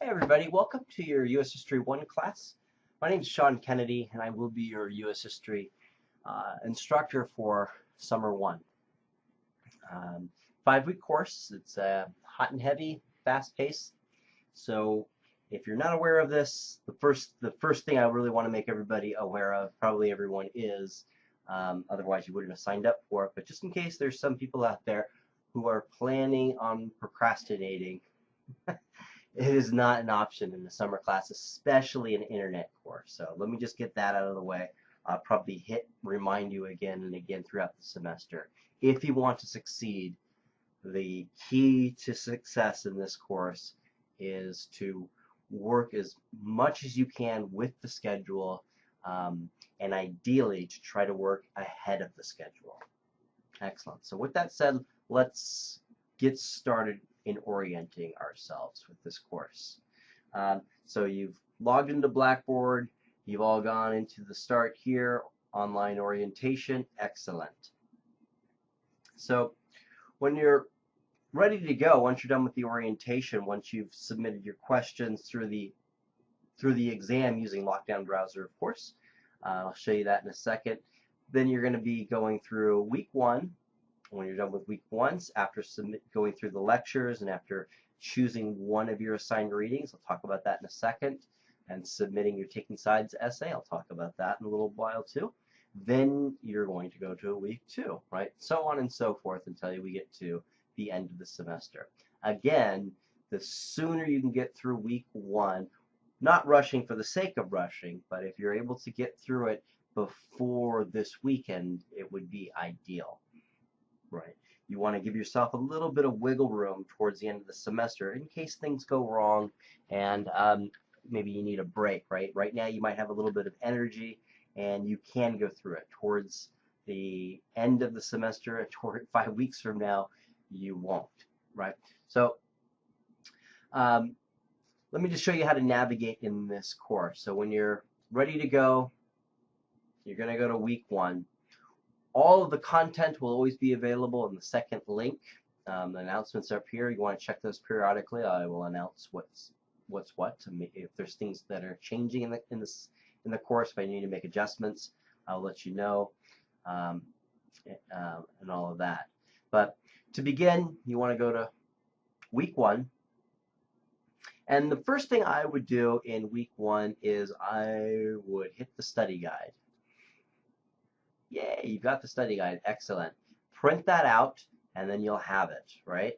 Hey everybody, welcome to your U.S. History 1 class. My name is Sean Kennedy and I will be your U.S. History instructor for Summer 1. 5-week course. It's hot and heavy, fast paced. So if you're not aware of this, the first thing I really want to make everybody aware of, probably everyone is, otherwise you wouldn't have signed up for it, but just in case there's some people out there who are planning on procrastinating, it is not an option in the summer class, especially an internet course. So let me just get that out of the way. I'll probably remind you again and again throughout the semester. If you want to succeed, the key to success in this course is to work as much as you can with the schedule, and ideally to try to work ahead of the schedule. Excellent. So with that said, let's get started in orienting ourselves with this course. So you've logged into Blackboard, you've all gone into the start here, online orientation, excellent. So when you're ready to go, once you're done with the orientation, once you've submitted your questions through the exam using Lockdown Browser, of course, I'll show you that in a second, then you're going to be going through week 1. When you're done with week 1, after going through the lectures and after choosing one of your assigned readings, I'll talk about that in a second, and submitting your Taking Sides essay, I'll talk about that in a little while too. Then you're going to go to week 2, right? So on and so forth until we get to the end of the semester. Again, the sooner you can get through week 1, not rushing for the sake of rushing, but if you're able to get through it before this weekend, it would be ideal. Right. You want to give yourself a little bit of wiggle room towards the end of the semester in case things go wrong and maybe you need a break, right? Right now you might have a little bit of energy and you can go through it. Towards the end of the semester, toward 5 weeks from now, you won't, right? So let me just show you how to navigate in this course. So when you're ready to go, you're going to go to week 1. All of the content will always be available in the second link. The announcements are up here. You want to check those periodically. I will announce what's what. If there's things that are changing in the course, if I need to make adjustments, I'll let you know, and all of that. But to begin, you want to go to week 1. And the first thing I would do in week 1 is I would hit the study guide. Yay, you got the study guide. Excellent. Print that out, and then you'll have it, right?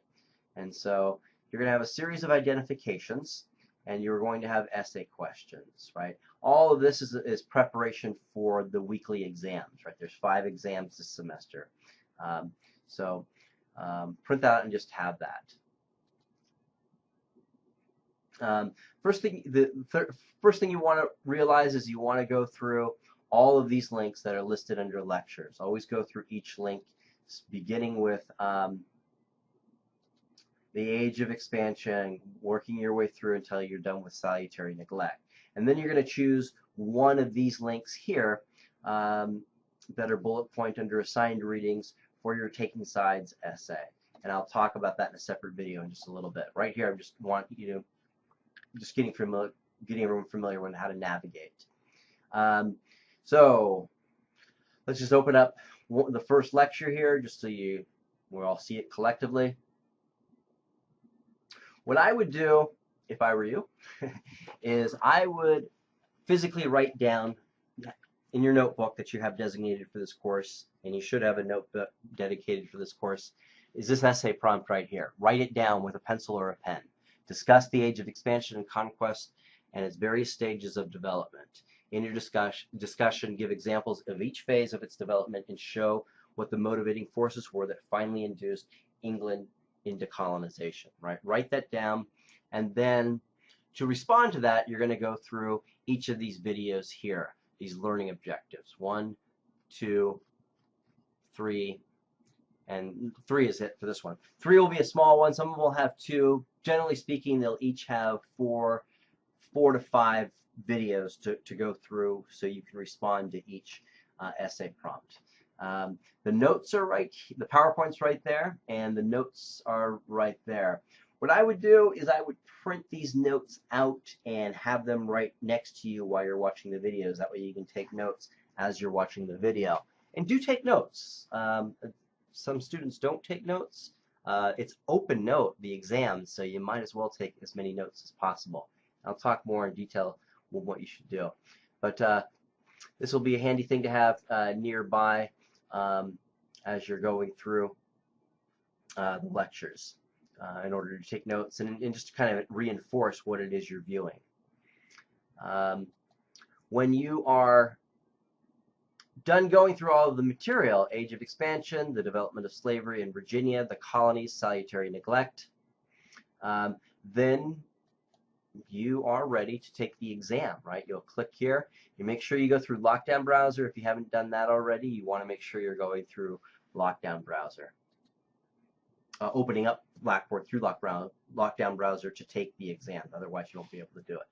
And so you're going to have a series of identifications, and you're going to have essay questions, right? All of this is preparation for the weekly exams, right? There's 5 exams this semester. Print that out and just have that. First thing you want to realize is you want to go through all of these links that are listed under lectures. Always go through each link, beginning with the age of expansion, working your way through until you're done with salutary neglect. And then you're going to choose one of these links here that are bullet point under assigned readings for your Taking Sides essay. And I'll talk about that in a separate video in just a little bit. Right here, I just want you to getting everyone familiar with how to navigate. So let's just open up the first lecture here just so we'll all see it collectively. What I would do if I were you is I would physically write down in your notebook that you have designated for this course, and you should have a notebook dedicated for this course, is this essay prompt right here. Write it down with a pencil or a pen. Discuss the age of expansion and conquest and its various stages of development. In your discussion, give examples of each phase of its development and show what the motivating forces were that finally induced England into colonization. Right? Write that down, and then to respond to that, you're going to go through each of these videos here, these learning objectives. 1, 2, 3, and 3 is it for this one. 3 will be a small one. Some of them will have 2. Generally speaking, they'll each have 4 to 5 videos to go through so you can respond to each essay prompt. The notes are the PowerPoint's right there, and the notes are right there. What I would do is I would print these notes out and have them right next to you while you're watching the videos. That way you can take notes as you're watching the video. And do take notes. Some students don't take notes. It's open note, the exam, so you might as well take as many notes as possible. I'll talk more in detail on what you should do. But this will be a handy thing to have nearby as you're going through the lectures in order to take notes and just to kind of reinforce what it is you're viewing. When you are done going through all of the material, Age of Expansion, the development of slavery in Virginia, the colonies, salutary neglect, then you are ready to take the exam, right? You'll click here. You make sure you go through Lockdown Browser. If you haven't done that already, you want to make sure you're going through Lockdown Browser. Opening up Blackboard through Lockdown Browser to take the exam. Otherwise, you won't be able to do it.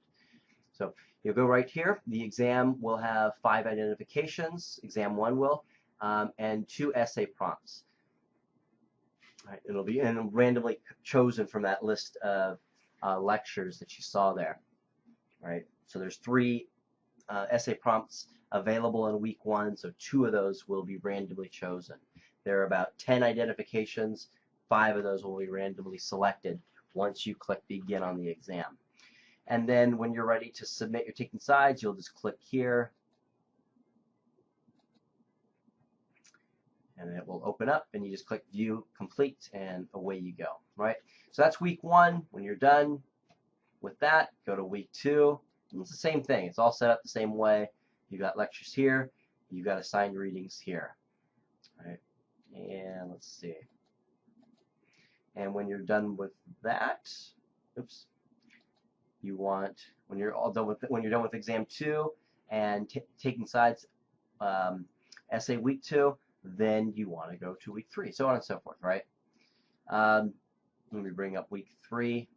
So you'll go right here. The exam will have 5 identifications. Exam 1 will, and 2 essay prompts. Right, it'll be randomly chosen from that list of lectures that you saw there. Right. So there's 3 essay prompts available in week 1. So 2 of those will be randomly chosen. There are about 10 identifications. 5 of those will be randomly selected once you click begin on the exam. And then when you're ready to submit your taking sides, you'll just click here. And it will open up and you just click view complete and away you go, right? So that's week 1. When you're done with that, go to week 2. And it's the same thing. It's all set up the same way. You got lectures here. You got assigned readings here. All right. And let's see. And when you're done with that, oops. You want, when you're done with exam 2 and taking sides essay week 2, then you want to go to week 3, so on and so forth, right? Let me bring up week 3.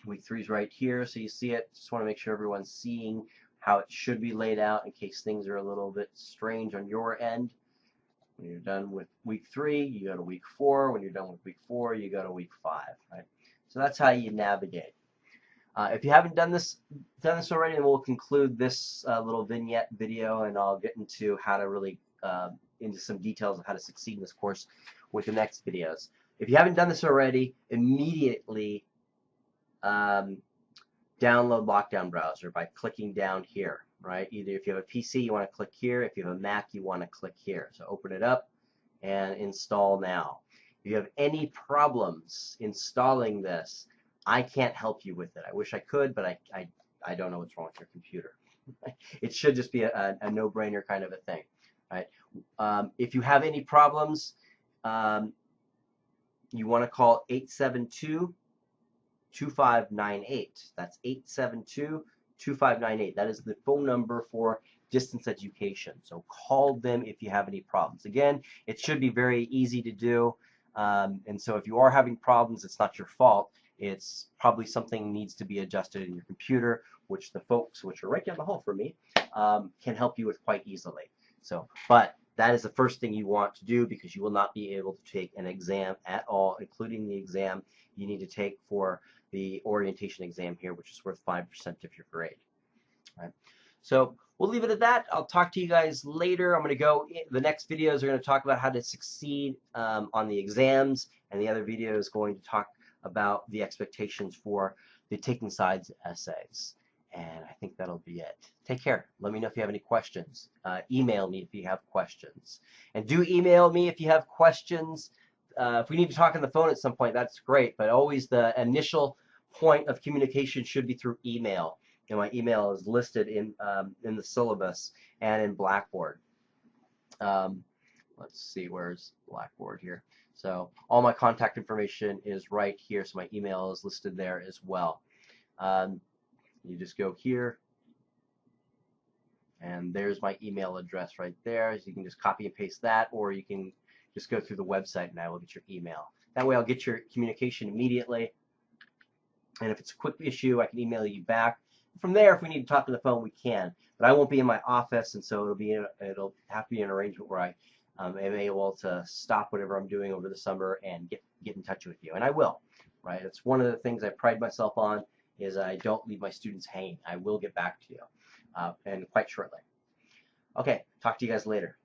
Week 3 is right here, so you see it. Just want to make sure everyone's seeing how it should be laid out in case things are a little bit strange on your end. When you're done with week 3, you go to week 4. When you're done with week 4, you go to week 5, right? So that's how you navigate. If you haven't done this already, then we'll conclude this little vignette video, and I'll get into how to really into some details of how to succeed in this course with the next videos. If you haven't done this already, immediately download Lockdown Browser by clicking down here, right? Either if you have a PC, you want to click here. If you have a Mac, you want to click here. So open it up and install now. If you have any problems installing this, I can't help you with it. I wish I could, but I don't know what's wrong with your computer. It should just be a no-brainer kind of a thing, right? If you have any problems, you want to call 872-2598. That's 872-2598. That is the phone number for distance education. So call them if you have any problems. Again, it should be very easy to do. And so if you are having problems, it's not your fault. It's probably something needs to be adjusted in your computer, which the folks, which are right down the hall from me, can help you with quite easily. So, but that is the first thing you want to do, because you will not be able to take an exam at all, including the exam you need to take for the orientation exam here, which is worth 5% of your grade. All right. So we'll leave it at that. I'll talk to you guys later. I'm going to go, the next videos are going to talk about how to succeed on the exams, and the other video is going to talk about the expectations for the taking sides essays. And I think that'll be it. Take care. Let me know if you have any questions. Email me if you have questions. And do email me if you have questions. If we need to talk on the phone at some point, that's great. But always the initial point of communication should be through email. And my email is listed in the syllabus and in Blackboard. Let's see, where's Blackboard here? So all my contact information is right here. So my email is listed there as well. You just go here, and there's my email address right there. So you can just copy and paste that, or you can just go through the website and I will get your email. That way I'll get your communication immediately. And if it's a quick issue, I can email you back. From there, if we need to talk on the phone, we can. But I won't be in my office, and so it'll have to be an arrangement where I am able to stop whatever I'm doing over the summer and get in touch with you. And I will. right? It's one of the things I pride myself on is I don't leave my students hanging. I will get back to you, and quite shortly. Okay, talk to you guys later.